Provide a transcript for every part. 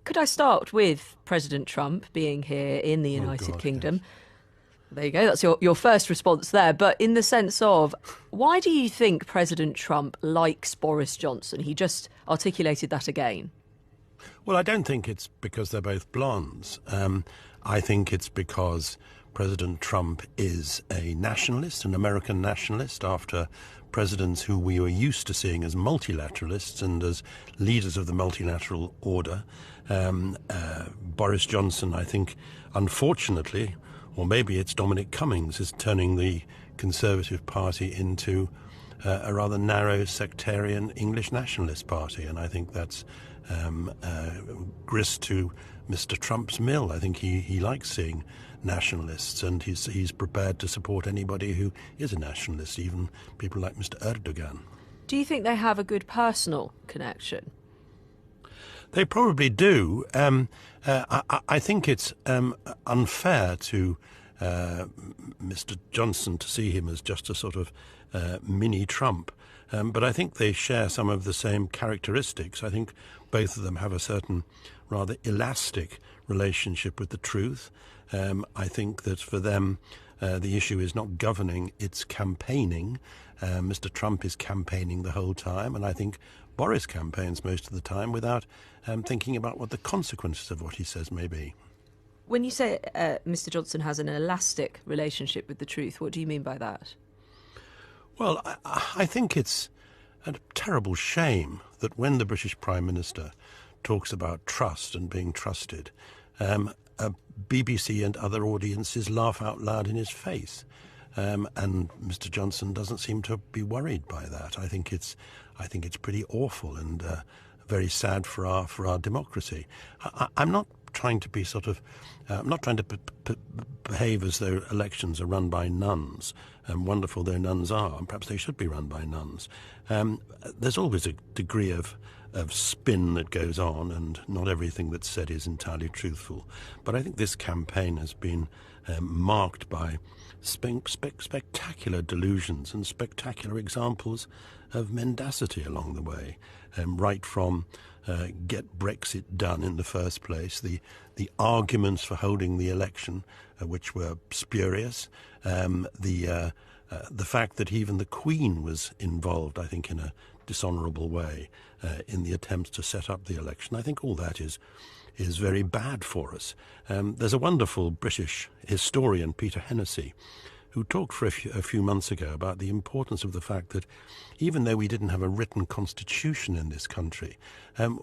Could I start with President Trump being here in the Oh United God, Kingdom? yes. There you go. That's your first response there. But in the sense of, why do you think President Trump likes Boris Johnson? He just articulated that again. Well, I don't think it's because they're both blondes. I think it's because President Trump is a nationalist, an American nationalist, after presidents who we were used to seeing as multilateralists and as leaders of the multilateral order. Boris Johnson, I think, unfortunately, or maybe it's Dominic Cummings, is turning the Conservative Party into a rather narrow sectarian English nationalist party. And I think that's grist to Mr. Trump's mill. I think he likes seeing nationalists, and he's prepared to support anybody who is a nationalist, even people like Mr. Erdogan. Do you think they have a good personal connection? They probably do. I think it's unfair to Mr. Johnson to see him as just a sort of mini Trump. But I think they share some of the same characteristics. I think both of them have a certain rather elastic relationship with the truth. I think that for them, the issue is not governing, it's campaigning. Mr. Trump is campaigning the whole time, and I think Boris campaigns most of the time without thinking about what the consequences of what he says may be. When you say Mr. Johnson has an elastic relationship with the truth, what do you mean by that? Well, I think it's a terrible shame that when the British Prime Minister talks about trust and being trusted, BBC and other audiences laugh out loud in his face. And Mr. Johnson doesn't seem to be worried by that. I think it's pretty awful and very sad for our democracy. I'm not trying to be I'm not trying to behave as though elections are run by nuns, wonderful though nuns are, and perhaps they should be run by nuns. There's always a degree of spin that goes on, and not everything that's said is entirely truthful. But I think this campaign has been marked by spectacular delusions and spectacular examples of mendacity along the way, right from get Brexit done in the first place, the arguments for holding the election, which were spurious, the fact that even the Queen was involved, I think, in a dishonourable way in the attempts to set up the election. I think all that is very bad for us. There's a wonderful British historian, Peter Hennessy, who talked for a few months ago about the importance of the fact that even though we didn't have a written constitution in this country,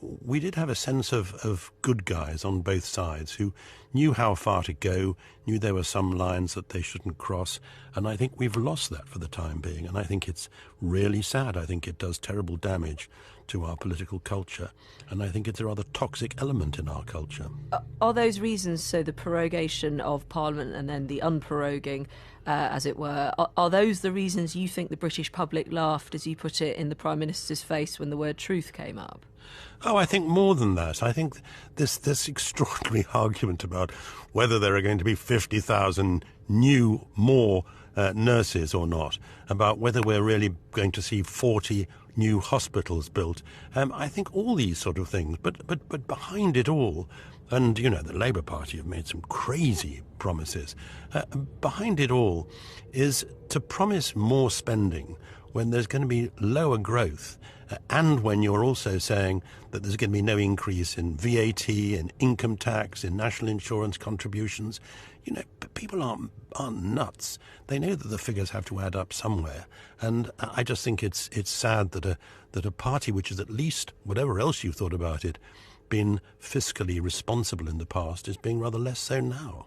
we did have a sense of good guys on both sides who knew how far to go, knew there were some lines that they shouldn't cross, and I think we've lost that for the time being, and I think it's really sad. I think it does terrible damage to our political culture, and I think it's a rather toxic element in our culture. Are those reasons, so the prorogation of Parliament and then the unproroguing, as it were, are those the reasons you think the British public laughed, as you put it, in the Prime Minister's face when the word truth came up? Oh, I think more than that. I think this extraordinary argument about whether there are going to be 50,000 more nurses or not, about whether we're really going to see 40 new hospitals built. I think all these sort of things, but behind it all, and, you know, the Labour Party have made some crazy promises. Behind it all is to promise more spending when there's going to be lower growth, and when you're also saying that there's going to be no increase in VAT, in income tax, in national insurance contributions. You know, people aren't nuts. They know that the figures have to add up somewhere, and I just think it's sad that a party which is, at least, whatever else you thought about it, been fiscally responsible in the past, is being rather less so now.